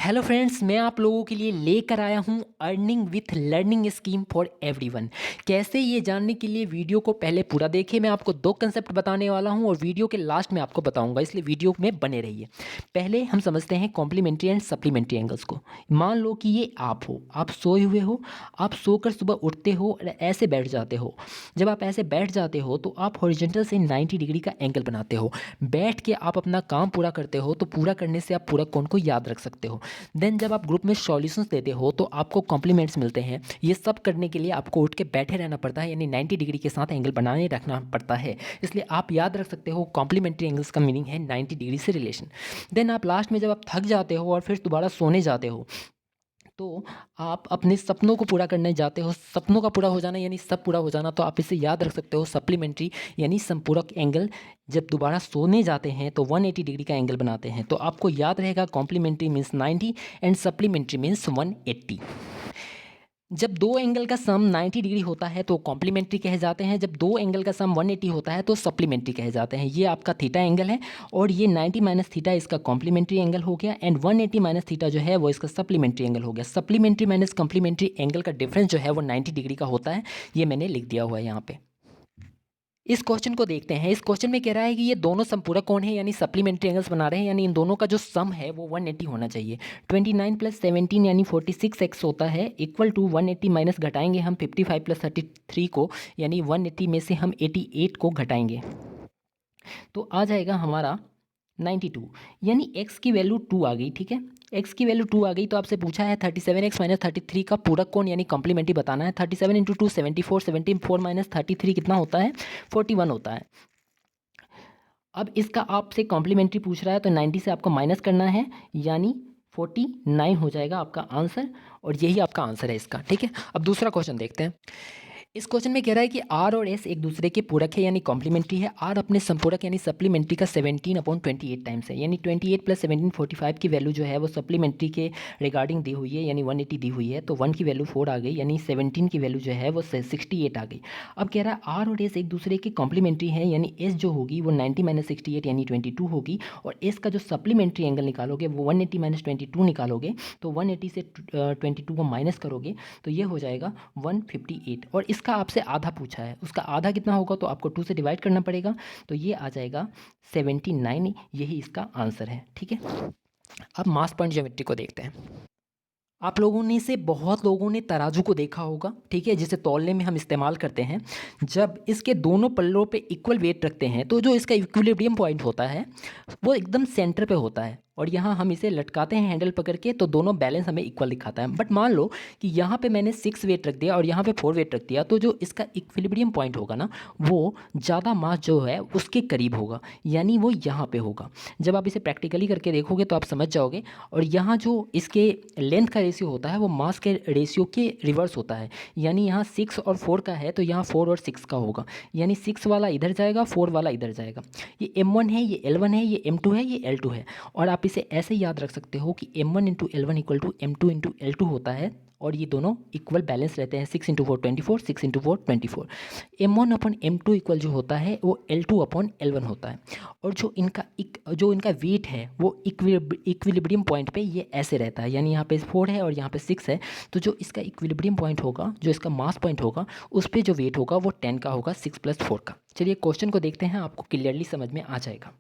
Hello friends, मैं आप लोगों के लिए लेकर आया हूं earning with learning scheme for everyone. कैसे ये जानने के लिए वीडियो को पहले पूरा देखिए। मैं आपको दो कंसेप्ट बताने वाला हूं और वीडियो के लास्ट में आपको बताऊंगा, इसलिए वीडियो में बने रहिए। पहले हम समझते हैं कॉम्प्लीमेंट्री एंड सप्लीमेंट्री एंगल्स को। मान लो कि ये आप हो, आप सोए हुए हो, आप सोकर सुबह उठते हो और ऐसे बैठ जाते हो। जब आप ऐसे बैठ जाते हो तो आप हॉरिजॉन्टल से 90 डिग्री का एंगल बनाते हो। बैठ के आप अपना काम पूरा करते हो, तो पूरा करने से आप पूरा कौन को याद रख सकते हो। देन जब आप ग्रुप में सॉल्यूशंस देते हो तो आपको कॉम्प्लीमेंट्स मिलते हैं। ये सब करने के लिए आपको उठ के बैठे रहना पड़ता है, यानी 90 डिग्री के साथ एंगल बनाए रखना पड़ता है। इसलिए आप याद रख सकते हो कॉम्प्लीमेंट्री एंगल्स का मीनिंग है 90 डिग्री से रिलेशन। देन आप लास्ट में जब आप थक जाते हो और फिर दोबारा सोने जाते हो, तो आप अपने सपनों को पूरा करने जाते हो। सपनों का पूरा हो जाना यानी सब पूरा हो जाना, तो आप इसे याद रख सकते हो सप्लीमेंट्री यानी संपूरक एंगल। जब दोबारा सोने जाते हैं तो 180 डिग्री का एंगल बनाते हैं, तो आपको याद रहेगा complementary means 90 and supplementary means 180। जब दो एंगल का सम 90 डिग्री होता है तो कॉम्प्लीमेंट्री कहे जाते हैं, जब दो एंगल का सम 180 होता है तो सप्लीमेंट्री कहे जाते हैं। ये आपका थीटा एंगल है और ये 90 माइनस थीटा इसका कॉम्प्लीमेंट्री एंगल हो गया, एंड 180 माइनस थीटा जो है वो इसका सप्लीमेंट्री एंगल हो गया। सप्लीमेंट्री माइनस कॉम्प्लीमेंट्री एंगल का डिफरेंस जो है वो 90 डिग्री का होता है। ये मैंने लिख दिया हुआ है यहाँ पे। इस क्वेश्चन को देखते हैं। इस क्वेश्चन में कह रहा है कि ये दोनों समपूरक कोण है, यानी सप्लीमेंट्री एंगल्स बना रहे हैं, यानी इन दोनों का जो सम है वो 180 होना चाहिए। 29 प्लस 17 यानी 46x होता है, इक्वल टू 180 माइनस घटाएंगे हम 55 प्लस 33 को, यानी 180 में से हम 88 को घटाएंगे तो आ जाएगा हमारा 92, यानी x की वैल्यू 2 आ गई। ठीक है, x की वैल्यू 2 आ गई तो आपसे पूछा है 37x माइनस 33 का पूरक कोण यानी कॉम्प्लीमेंट्री बताना है। 37 इंटू 2 74, 74 माइनस 33 कितना होता है, 41 होता है। अब इसका आपसे कॉम्प्लीमेंट्री पूछ रहा है तो 90 से आपको माइनस करना है, यानी 49 हो जाएगा आपका आंसर, और यही आपका आंसर है इसका। ठीक है, अब दूसरा क्वेश्चन देखते हैं। इस क्वेश्चन में कह रहा है कि R और S एक दूसरे के पूरक है यानी कॉम्प्लीमेंट्री है। R अपने संपूरक यानी सप्लीमेंट्री का 17/28 टाइम्स है, यानी 28 प्लस 17 45 की वैल्यू जो है वो सप्लीमेंट्री के रिगार्डिंग दी हुई है, यानी 180 दी हुई है, तो 1 की वैल्यू 4 आ गई, यानी 17 की वैल्यू जो है वो 68 आ गई। अब कह रहा है R और S एक दूसरे के कॉम्प्लीमेंट्री है, यानी S जो होगी वो 90 माइनस 68 यानी 22 होगी, और S का जो सप्लीमेंट्री एंगल निकालोगे वो 180 माइनस 22 निकालोगे, तो 180 से 22 को माइनस करोगे तो ये हो जाएगा 158, और इसका आपसे आधा पूछा है, उसका आधा कितना होगा तो आपको 2 से डिवाइड करना पड़ेगा, तो ये आ जाएगा 79, यही इसका आंसर है। ठीक है, अब मास पॉइंट ज्योमेट्री को देखते हैं। आप लोगों ने से बहुत लोगों ने तराजू को देखा होगा, ठीक है, जिसे तौलने में हम इस्तेमाल करते हैं। जब इसके दोनों पल्लों पे इक्वल वेट रखते हैं तो जो इसका इक्विलिब्रियम पॉइंट होता है वो एकदम सेंटर पे होता है, और यहाँ हम इसे लटकाते हैं हैंडल पकड़ के, तो दोनों बैलेंस हमें इक्वल दिखाता है। बट मान लो कि यहाँ पे मैंने 6 वेट रख दिया और यहाँ पे 4 वेट रख दिया, तो जो इसका इक्विलिब्रियम पॉइंट होगा ना वो ज़्यादा मास जो है उसके करीब होगा, यानी वो यहाँ पे होगा। जब आप इसे प्रैक्टिकली करके देखोगे तो आप समझ जाओगे। और यहाँ जो इसके लेंथ का रेशियो होता है वो मास के रेशियो के रिवर्स होता है, यानी यहाँ 6 और 4 का है तो यहाँ 4 और 6 का होगा, यानी 6 वाला इधर जाएगा, 4 वाला इधर जाएगा। ये M1 है, ये L1 है, ये M2 है, ये L2 है। और आप इसे ऐसे याद रख सकते हो कि M1 into L1 equal to M2 into L2 होता है, और ये दोनों इक्वल बैलेंस रहते हैं। 6 into 4 24, 6 into 4 24। M1 upon M2 equal जो होता है वो L2 अपॉन L1 होता है, और जो इनका वेट है वो इक्विलिब्रियम पॉइंट पे ये ऐसे रहता है, यानी यहाँ पे 4 है और यहाँ पे 6 है, तो जो इसका इक्विलिब्रियम पॉइंट होगा, जो इसका मास पॉइंट होगा, उस पर जो वेट होगा वो 10 का होगा, 6 प्लस 4 का। चलिए क्वेश्चन को देखते हैं, आपको क्लियरली समझ में आ जाएगा।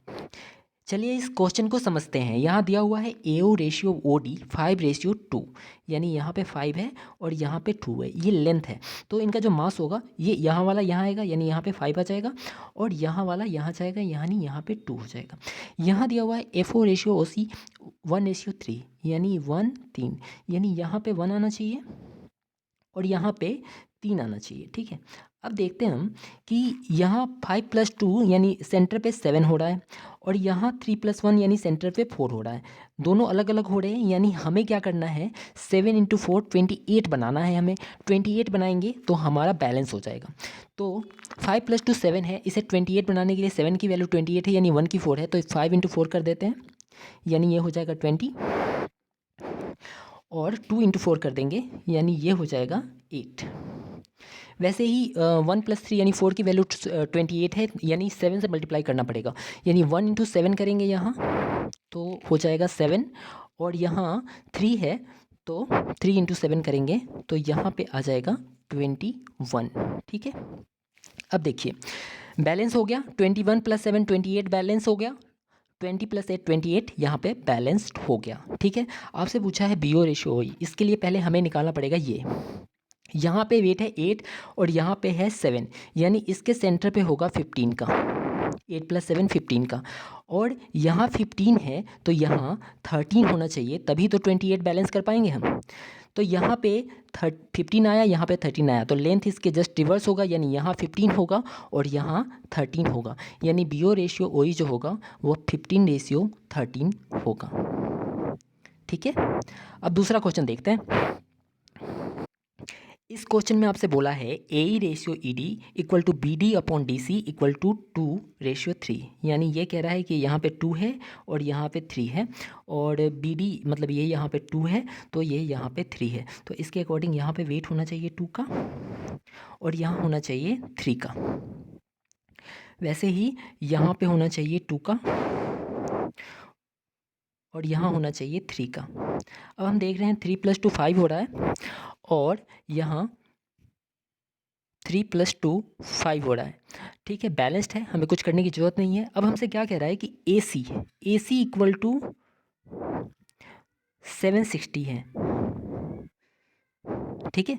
चलिए इस क्वेश्चन को समझते हैं। यहाँ दिया हुआ है AO रेशियो OD 5:2, यानी यहाँ पे 5 है और यहाँ पे 2 है, ये लेंथ है। तो इनका जो मास होगा ये यहाँ वाला यहाँ आएगा, यानी यहाँ पे 5 आ जाएगा, और यहाँ वाला यहाँ जाएगा, यानी यहाँ पे 2 हो जाएगा। यहाँ दिया हुआ है FO रेशियो OC 1:3, यानी 1:3, यानी यहाँ पे 1 आना चाहिए और यहाँ पे 3 आना चाहिए। ठीक है, अब देखते हैं हम कि यहाँ 5 प्लस 2 यानी सेंटर पे 7 हो रहा है, और यहाँ 3 प्लस 1 यानी सेंटर पे 4 हो रहा है। दोनों अलग अलग हो रहे हैं, यानी हमें क्या करना है, 7 इंटू 4 28 बनाना है हमें। 28 बनाएंगे तो हमारा बैलेंस हो जाएगा। तो 5 प्लस 2 7 है, इसे 28 बनाने के लिए 7 की वैल्यू 28 है, यानी 1 की 4 है, तो 5 इंटू 4 कर देते हैं, यानी ये हो जाएगा 20, और 2 इंटू 4 कर देंगे, यानी ये हो जाएगा 8। वैसे ही 1 प्लस 3 यानी 4 की वैल्यू 28 है, यानी 7 से मल्टीप्लाई करना पड़ेगा, यानी 1 इंटू 7 करेंगे यहाँ तो हो जाएगा 7, और यहाँ 3 है, तो 3 इंटू 7 करेंगे तो यहाँ पे आ जाएगा 21। ठीक है, अब देखिए बैलेंस हो गया, 21 + 7 28 बैलेंस हो गया, 20 + 8 28 यहाँ पे बैलेंस्ड हो गया। ठीक है, आपसे पूछा है बीओ रेशियो ओई, इसके लिए पहले हमें निकालना पड़ेगा ये, यहाँ पे वेट है 8 और यहाँ पे है 7, यानी इसके सेंटर पे होगा 15 का, 8 + 7 15 का, और यहाँ 15 है तो यहाँ 13 होना चाहिए, तभी तो 28 बैलेंस कर पाएंगे हम। तो यहाँ पे 15 आया, यहाँ पे 13 आया, तो लेंथ इसके जस्ट रिवर्स होगा, यानी यहाँ 15 होगा और यहाँ 13 होगा, यानी बीओ रेशियो ओई जो होगा वो 15:13 होगा। ठीक है, अब दूसरा क्वेश्चन देखते हैं। इस क्वेश्चन में आपसे बोला है a ratio E D equal to B D upon D C equal to 2:3, यानी ये कह रहा है कि यहाँ पे 2 है और यहाँ पे 3 है, और बी डी मतलब ये यहाँ पे 2 है तो ये यहाँ पे 3 है, तो इसके अकॉर्डिंग यहाँ पे वेट होना चाहिए 2 का और यहाँ होना चाहिए 3 का। वैसे ही यहाँ पे होना चाहिए 2 का और यहाँ होना चाहिए 3 का। अब हम देख रहे हैं 3 + 2 5 हो रहा है और यहाँ 3 + 2 5 हो रहा है। ठीक है, बैलेंस्ड है, हमें कुछ करने की ज़रूरत नहीं है। अब हमसे क्या कह रहा है कि ए सी इक्वल टू 760 है। ठीक है,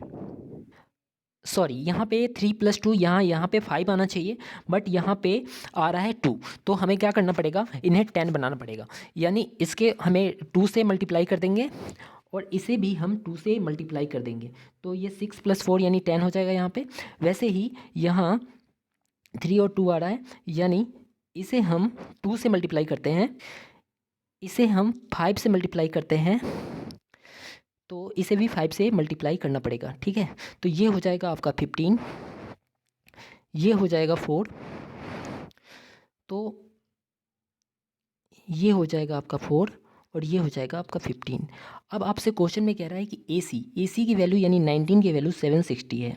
सॉरी यहाँ पे 3 + 2, यहाँ पे 5 आना चाहिए, बट यहाँ पे आ रहा है 2, तो हमें क्या करना पड़ेगा, इन्हें 10 बनाना पड़ेगा, यानी इसके हमें 2 से मल्टीप्लाई कर देंगे और इसे भी हम 2 से मल्टीप्लाई कर देंगे, तो ये 6 + 4 यानी 10 हो जाएगा यहाँ पे। वैसे ही यहाँ 3 और 2 आ रहा है, यानी इसे हम 2 से मल्टीप्लाई करते हैं, इसे हम 5 से मल्टीप्लाई करते हैं, तो इसे भी 5 से मल्टीप्लाई करना पड़ेगा। ठीक है, तो ये हो जाएगा आपका 15, ये हो जाएगा 4, तो ये हो जाएगा आपका 4 और ये हो जाएगा आपका 15। अब आपसे क्वेश्चन में कह रहा है कि ए सी की वैल्यू यानी 19 की वैल्यू 760 है,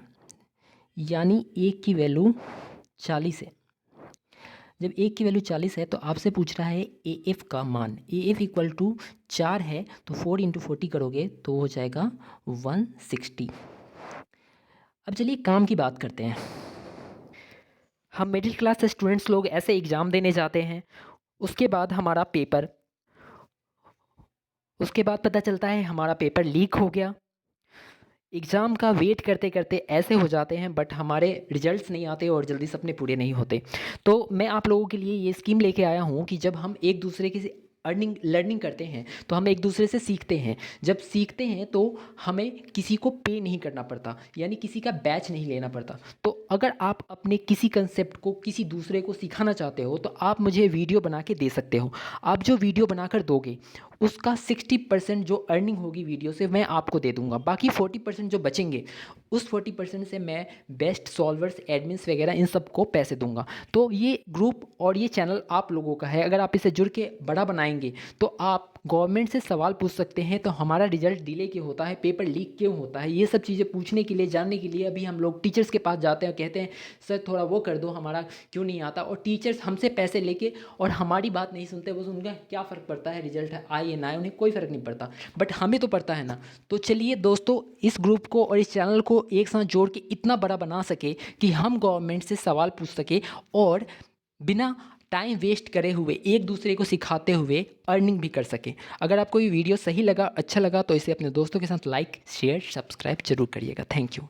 यानी एक की वैल्यू 40 है। जब एक की वैल्यू 40 है तो आपसे पूछ रहा है ए एफ का मान, ए एफ इक्वल टू 4 है तो 4 × 40 करोगे तो हो जाएगा 160। अब चलिए काम की बात करते हैं। हम मिडिल क्लास स्टूडेंट्स लोग ऐसे एग्ज़ाम देने जाते हैं, उसके बाद हमारा पेपर, उसके बाद पता चलता है हमारा पेपर लीक हो गया। एग्ज़ाम का वेट करते करते ऐसे हो जाते हैं बट हमारे रिजल्ट्स नहीं आते और जल्दी सपने पूरे नहीं होते। तो मैं आप लोगों के लिए ये स्कीम लेके आया हूँ कि जब हम एक दूसरे की लर्निंग करते हैं तो हम एक दूसरे से सीखते हैं। जब सीखते हैं तो हमें किसी को पे नहीं करना पड़ता, यानी किसी का बैच नहीं लेना पड़ता। तो अगर आप अपने किसी कंसेप्ट को किसी दूसरे को सिखाना चाहते हो तो आप मुझे वीडियो बना के दे सकते हो। आप जो वीडियो बनाकर दोगे उसका 60% जो अर्निंग होगी वीडियो से मैं आपको दे दूंगा, बाकी 40% जो बचेंगे उस 40% से मैं बेस्ट सॉल्वर्स, एडमिन्स वगैरह इन सबको पैसे दूंगा। तो ये ग्रुप और ये चैनल आप लोगों का है, अगर आप इसे जुड़ के बड़ा बनाएंगे तो आप गवर्नमेंट से सवाल पूछ सकते हैं तो हमारा रिजल्ट डिले क्यों होता है, पेपर लीक क्यों होता है, ये सब चीज़ें पूछने के लिए, जानने के लिए अभी हम लोग टीचर्स के पास जाते हैं, कहते हैं सर थोड़ा वो कर दो, हमारा क्यों नहीं आता, और टीचर्स हमसे पैसे लेके और हमारी बात नहीं सुनते। वो उनका क्या फ़र्क पड़ता है, रिजल्ट आए या ना आए उन्हें कोई फ़र्क नहीं पड़ता, बट हमें तो पड़ता है ना। तो चलिए दोस्तों, इस ग्रुप को और इस चैनल को एक साथ जोड़ के इतना बड़ा बना सके कि हम गवर्नमेंट से सवाल पूछ सके और बिना टाइम वेस्ट करे हुए एक दूसरे को सिखाते हुए अर्निंग भी कर सके। अगर आपको ये वीडियो सही लगा, अच्छा लगा तो इसे अपने दोस्तों के साथ लाइक, शेयर, सब्सक्राइब जरूर करिएगा। Thank you.